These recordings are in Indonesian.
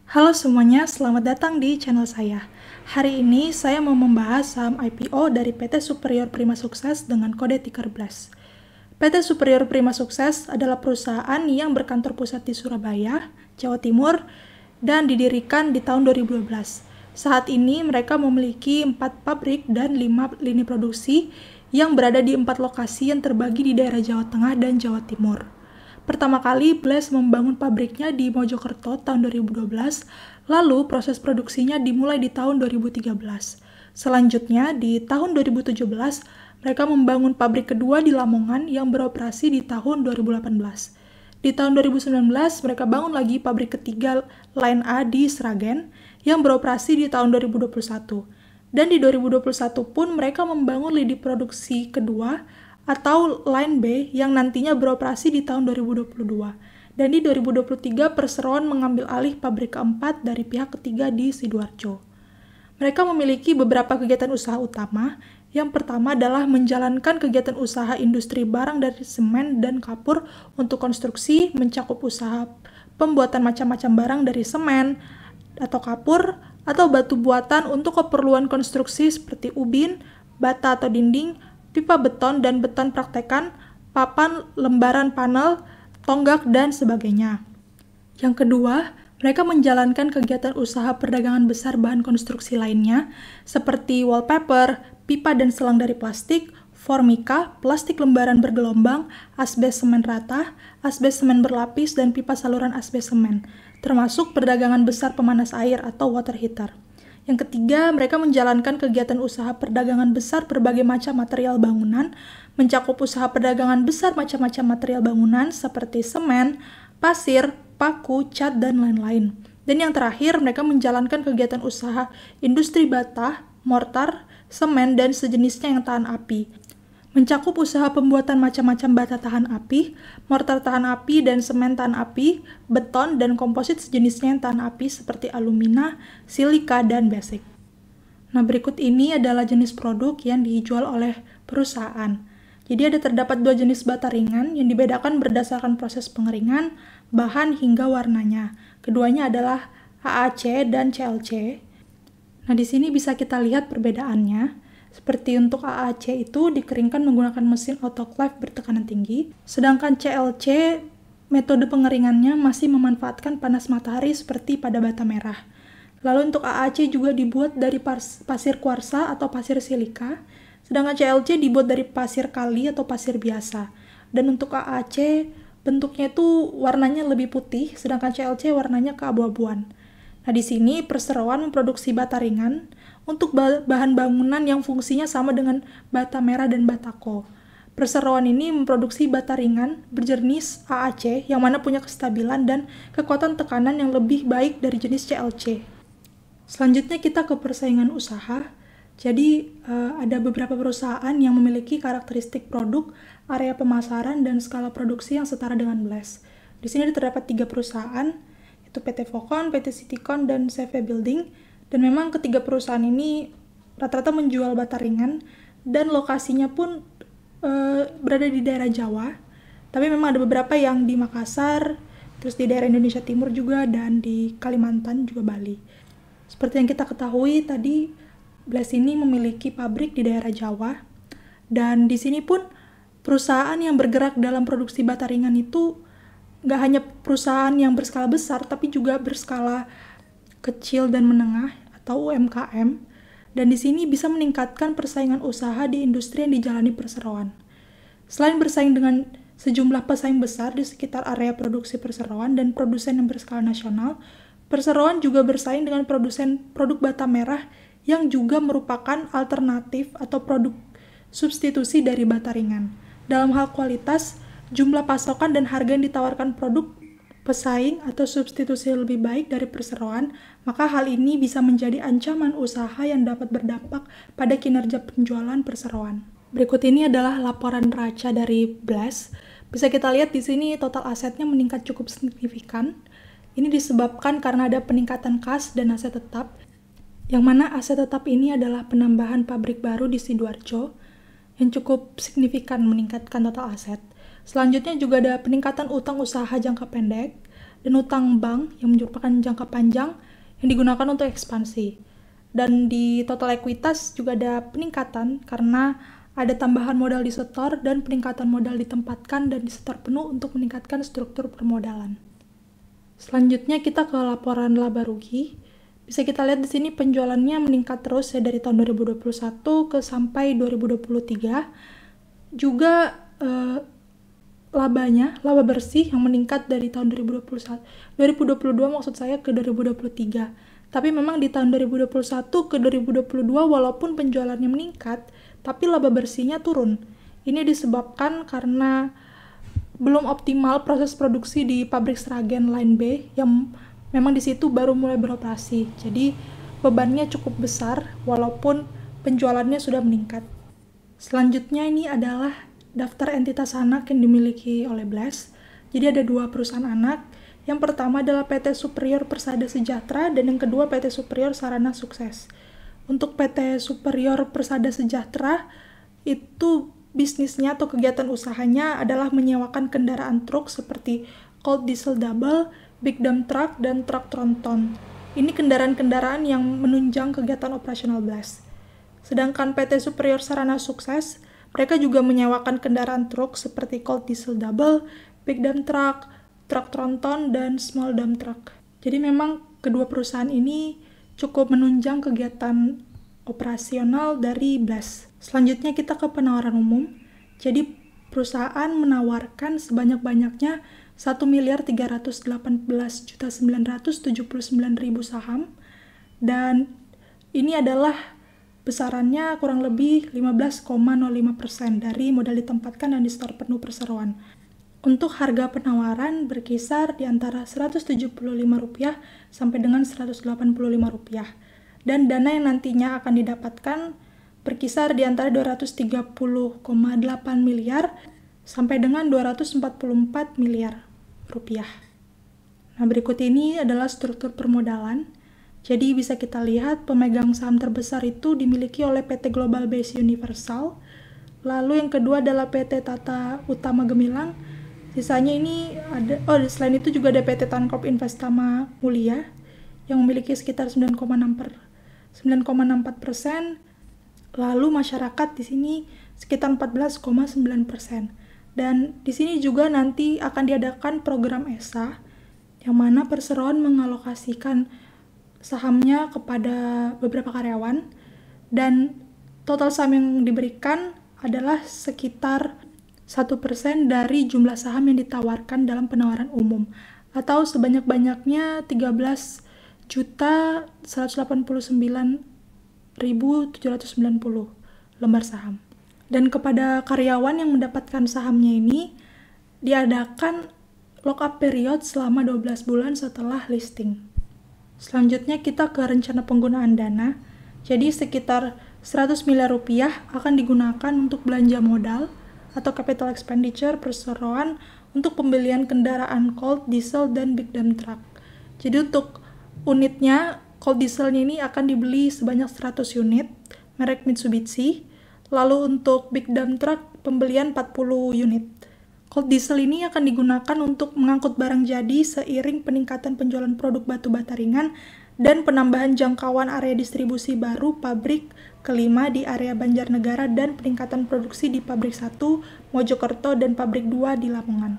Halo semuanya, selamat datang di channel saya. Hari ini saya mau membahas saham IPO dari PT Superior Prima Sukses dengan kode ticker BLAST. PT Superior Prima Sukses adalah perusahaan yang berkantor pusat di Surabaya, Jawa Timur, dan didirikan di tahun 2012. Saat ini mereka memiliki 4 pabrik dan 5 lini produksi yang berada di 4 lokasi yang terbagi di daerah Jawa Tengah dan Jawa Timur. Pertama kali BLAST membangun pabriknya di Mojokerto tahun 2012, lalu proses produksinya dimulai di tahun 2013. Selanjutnya, di tahun 2017, mereka membangun pabrik kedua di Lamongan yang beroperasi di tahun 2018. Di tahun 2019, mereka bangun lagi pabrik ketiga Line A di Sragen yang beroperasi di tahun 2021. Dan di 2021 pun mereka membangun lini produksi kedua atau Line B yang nantinya beroperasi di tahun 2022. Dan di 2023 perseroan mengambil alih pabrik keempat dari pihak ketiga di Sidoarjo. Mereka memiliki beberapa kegiatan usaha utama. Yang pertama adalah menjalankan kegiatan usaha industri barang dari semen dan kapur untuk konstruksi, mencakup usaha pembuatan macam-macam barang dari semen atau kapur, atau batu buatan untuk keperluan konstruksi seperti ubin, bata atau dinding, pipa beton dan beton praktekan, papan, lembaran panel, tonggak, dan sebagainya. Yang kedua, mereka menjalankan kegiatan usaha perdagangan besar bahan konstruksi lainnya, seperti wallpaper, pipa dan selang dari plastik, formika, plastik lembaran bergelombang, asbes semen rata, asbes semen berlapis, dan pipa saluran asbes semen, termasuk perdagangan besar pemanas air atau water heater. Yang ketiga, mereka menjalankan kegiatan usaha perdagangan besar berbagai macam material bangunan, mencakup usaha perdagangan besar macam-macam material bangunan seperti semen, pasir, paku, cat, dan lain-lain. Dan yang terakhir, mereka menjalankan kegiatan usaha industri bata, mortar, semen, dan sejenisnya yang tahan api. Mencakup usaha pembuatan macam-macam bata tahan api, mortar tahan api, dan semen tahan api, beton, dan komposit sejenisnya yang tahan api seperti alumina, silika, dan basic. Nah, berikut ini adalah jenis produk yang dijual oleh perusahaan. Jadi ada terdapat 2 jenis bata ringan yang dibedakan berdasarkan proses pengeringan, bahan, hingga warnanya. Keduanya adalah AAC dan CLC. Nah, di sini bisa kita lihat perbedaannya. Seperti untuk AAC itu dikeringkan menggunakan mesin autoclave bertekanan tinggi, sedangkan CLC metode pengeringannya masih memanfaatkan panas matahari seperti pada bata merah. Lalu untuk AAC juga dibuat dari pasir kuarsa atau pasir silika, sedangkan CLC dibuat dari pasir kali atau pasir biasa. Dan untuk AAC bentuknya itu warnanya lebih putih, sedangkan CLC warnanya keabu-abuan. Nah, di sini perseroan memproduksi bata ringan untuk bahan bangunan yang fungsinya sama dengan bata merah dan batako. Perseroan ini memproduksi bata ringan berjenis AAC yang mana punya kestabilan dan kekuatan tekanan yang lebih baik dari jenis CLC. Selanjutnya kita ke persaingan usaha. Jadi ada beberapa perusahaan yang memiliki karakteristik produk, area pemasaran, dan skala produksi yang setara dengan BLAST. Di sini terdapat 3 perusahaan, yaitu PT Focon, PT Citycon, dan CV Building. Dan memang ketiga perusahaan ini rata-rata menjual bata ringan dan lokasinya pun berada di daerah Jawa. Tapi memang ada beberapa yang di Makassar, terus di daerah Indonesia Timur juga, dan di Kalimantan juga Bali. Seperti yang kita ketahui tadi, BLAST ini memiliki pabrik di daerah Jawa. Dan di sini pun perusahaan yang bergerak dalam produksi bata ringan itu nggak hanya perusahaan yang berskala besar, tapi juga berskala kecil dan menengah atau UMKM, dan di sini bisa meningkatkan persaingan usaha di industri yang dijalani perseroan. Selain bersaing dengan sejumlah pesaing besar di sekitar area produksi perseroan dan produsen yang berskala nasional, perseroan juga bersaing dengan produsen produk bata merah yang juga merupakan alternatif atau produk substitusi dari bata ringan. Dalam hal kualitas, jumlah pasokan dan harga yang ditawarkan produk pesaing atau substitusi lebih baik dari perseroan, maka hal ini bisa menjadi ancaman usaha yang dapat berdampak pada kinerja penjualan perseroan. Berikut ini adalah laporan neraca dari BLAST. Bisa kita lihat di sini total asetnya meningkat cukup signifikan. Ini disebabkan karena ada peningkatan kas dan aset tetap, yang mana aset tetap ini adalah penambahan pabrik baru di Sidoarjo yang cukup signifikan meningkatkan total aset. Selanjutnya juga ada peningkatan utang usaha jangka pendek dan utang bank yang merupakan jangka panjang yang digunakan untuk ekspansi. Dan di total ekuitas juga ada peningkatan karena ada tambahan modal disetor dan peningkatan modal ditempatkan dan disetor penuh untuk meningkatkan struktur permodalan. Selanjutnya kita ke laporan laba rugi. Bisa kita lihat di sini penjualannya meningkat terus ya dari tahun 2021 ke sampai 2023. Juga laba bersih yang meningkat dari tahun 2022 maksud saya ke 2023. Tapi memang di tahun 2021 ke 2022 walaupun penjualannya meningkat, tapi laba bersihnya turun. Ini disebabkan karena belum optimal proses produksi di pabrik Sragen Line B yang memang di situ baru mulai beroperasi. Jadi bebannya cukup besar walaupun penjualannya sudah meningkat. Selanjutnya ini adalah daftar entitas anak yang dimiliki oleh BLAS. Jadi ada 2 perusahaan anak. Yang pertama adalah PT Superior Persada Sejahtera dan yang kedua PT Superior Sarana Sukses. Untuk PT Superior Persada Sejahtera itu bisnisnya atau kegiatan usahanya adalah menyewakan kendaraan truk seperti Colt Diesel Double, Big Dump Truck, dan truk tronton. Ini kendaraan-kendaraan yang menunjang kegiatan operasional BLAS. Sedangkan PT Superior Sarana Sukses, mereka juga menyewakan kendaraan truk seperti Colt Diesel Double, Big Dump Truck, truk tronton, dan small dump truck. Jadi memang kedua perusahaan ini cukup menunjang kegiatan operasional dari BLAS. Selanjutnya kita ke penawaran umum. Jadi perusahaan menawarkan sebanyak-banyaknya 1.318.979.000 saham dan ini adalah besarannya kurang lebih 15,05% dari modal ditempatkan dan disetor penuh perseroan. Untuk harga penawaran berkisar di antara Rp175 sampai dengan Rp185. Dan dana yang nantinya akan didapatkan berkisar di antara 230,8 miliar sampai dengan 244 miliar rupiah. Nah, berikut ini adalah struktur permodalan. Jadi bisa kita lihat pemegang saham terbesar itu dimiliki oleh PT Global Base Universal. Lalu yang kedua adalah PT Tata Utama Gemilang. Sisanya ini ada, selain itu juga ada PT Tancorp Investama Mulia yang memiliki sekitar 9,64%. Lalu masyarakat di sini sekitar 14,9%. Dan di sini juga nanti akan diadakan program ESA yang mana perseroan mengalokasikan sahamnya kepada beberapa karyawan dan total saham yang diberikan adalah sekitar 1% dari jumlah saham yang ditawarkan dalam penawaran umum atau sebanyak-banyaknya 13.189.790 lembar saham. Dan kepada karyawan yang mendapatkan sahamnya ini diadakan lock-up period selama 12 bulan setelah listing. Selanjutnya kita ke rencana penggunaan dana. Jadi sekitar 100 miliar rupiah akan digunakan untuk belanja modal atau capital expenditure perseroan untuk pembelian kendaraan Colt, Diesel, dan Big Dump Truck. Jadi untuk unitnya, Colt Dieselnya ini akan dibeli sebanyak 100 unit, merek Mitsubishi. Lalu untuk Big Dump Truck, pembelian 40 unit. Colt Diesel ini akan digunakan untuk mengangkut barang jadi seiring peningkatan penjualan produk batu bata ringan dan penambahan jangkauan area distribusi baru pabrik kelima di area Banjarnegara dan peningkatan produksi di pabrik 1 Mojokerto dan pabrik 2 di Lamongan.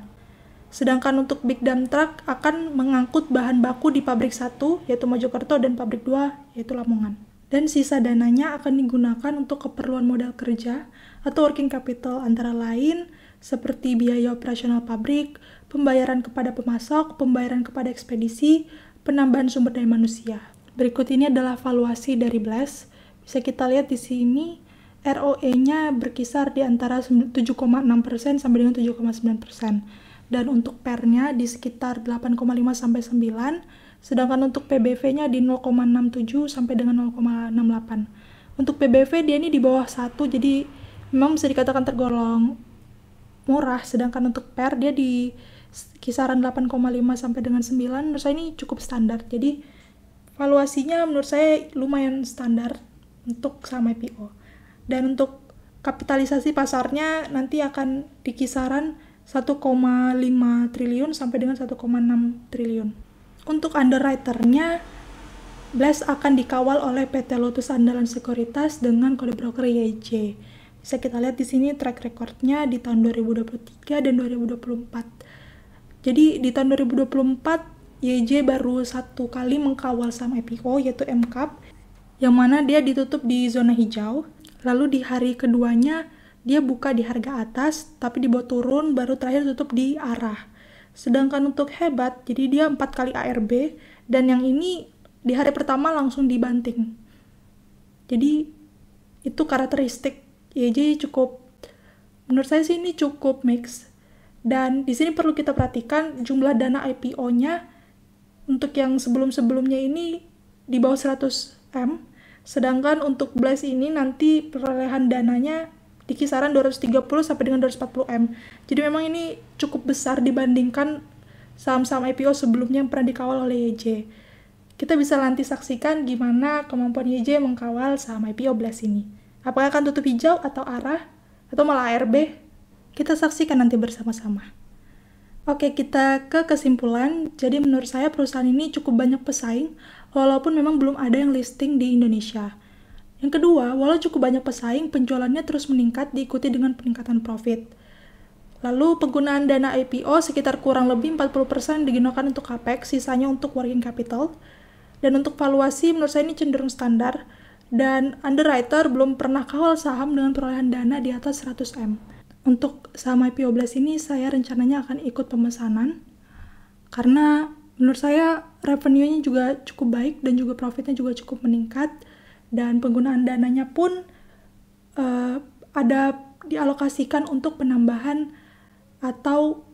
Sedangkan untuk Big Dump Truck akan mengangkut bahan baku di pabrik 1 yaitu Mojokerto dan pabrik 2 yaitu Lamongan. Dan sisa dananya akan digunakan untuk keperluan modal kerja atau working capital antara lain seperti biaya operasional pabrik, pembayaran kepada pemasok, pembayaran kepada ekspedisi, penambahan sumber daya manusia. Berikut ini adalah valuasi dari BLAS. Bisa kita lihat di sini ROE-nya berkisar di antara 7,6% sampai dengan 7,9%. Dan untuk PER-nya di sekitar 8,5 sampai 9, sedangkan untuk PBV-nya di 0,67 sampai dengan 0,68. Untuk PBV dia ini di bawah 1, jadi memang bisa dikatakan tergolong murah, sedangkan untuk PER dia di kisaran 8,5 sampai dengan 9, menurut saya ini cukup standar. Jadi valuasinya menurut saya lumayan standar untuk saham IPO. Dan untuk kapitalisasi pasarnya nanti akan di kisaran 1,5 triliun sampai dengan 1,6 triliun. Untuk underwriter-nya, Blast akan dikawal oleh PT Lotus Andalan Sekuritas dengan kode broker YJ. Bisa kita lihat di sini track record-nya di tahun 2023 dan 2024. Jadi di tahun 2024, YJ baru satu kali mengkawal saham IPO, yaitu MCAP, yang mana dia ditutup di zona hijau. Lalu di hari keduanya, dia buka di harga atas, tapi dibawa turun, baru terakhir tutup di arah. Sedangkan untuk hebat, jadi dia 4 kali ARB, dan yang ini di hari pertama langsung dibanting. Jadi itu karakteristik YJ cukup, menurut saya sih ini cukup mix. Dan di sini perlu kita perhatikan jumlah dana IPO-nya untuk yang sebelum-sebelumnya ini di bawah 100M, sedangkan untuk Blast ini nanti perolehan dananya di kisaran 230 sampai dengan 240M. Jadi memang ini cukup besar dibandingkan saham-saham IPO sebelumnya yang pernah dikawal oleh YJ. Kita bisa nanti saksikan gimana kemampuan YJ mengkawal saham IPO Blast ini. Apakah akan tutup hijau atau arah atau malah ARB? Kita saksikan nanti bersama-sama. Oke, kita ke kesimpulan. Jadi menurut saya perusahaan ini cukup banyak pesaing, walaupun memang belum ada yang listing di Indonesia. Yang kedua, walau cukup banyak pesaing, penjualannya terus meningkat diikuti dengan peningkatan profit. Lalu penggunaan dana IPO sekitar kurang lebih 40% digunakan untuk CAPEX, sisanya untuk working capital. Dan untuk valuasi menurut saya ini cenderung standar, dan underwriter belum pernah kawal saham dengan perolehan dana di atas 100M. Untuk saham IPO Blast ini saya rencananya akan ikut pemesanan, karena menurut saya revenue-nya juga cukup baik dan juga profitnya juga cukup meningkat, dan penggunaan dananya pun ada dialokasikan untuk penambahan atau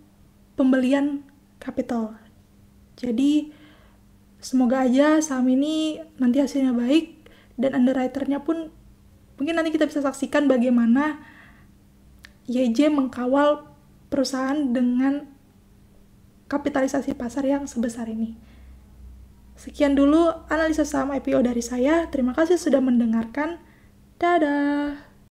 pembelian capital. Jadi semoga aja saham ini nanti hasilnya baik, dan underwriter-nya pun mungkin nanti kita bisa saksikan bagaimana YJ mengkawal perusahaan dengan kapitalisasi pasar yang sebesar ini. Sekian dulu analisa saham IPO dari saya. Terima kasih sudah mendengarkan. Dadah!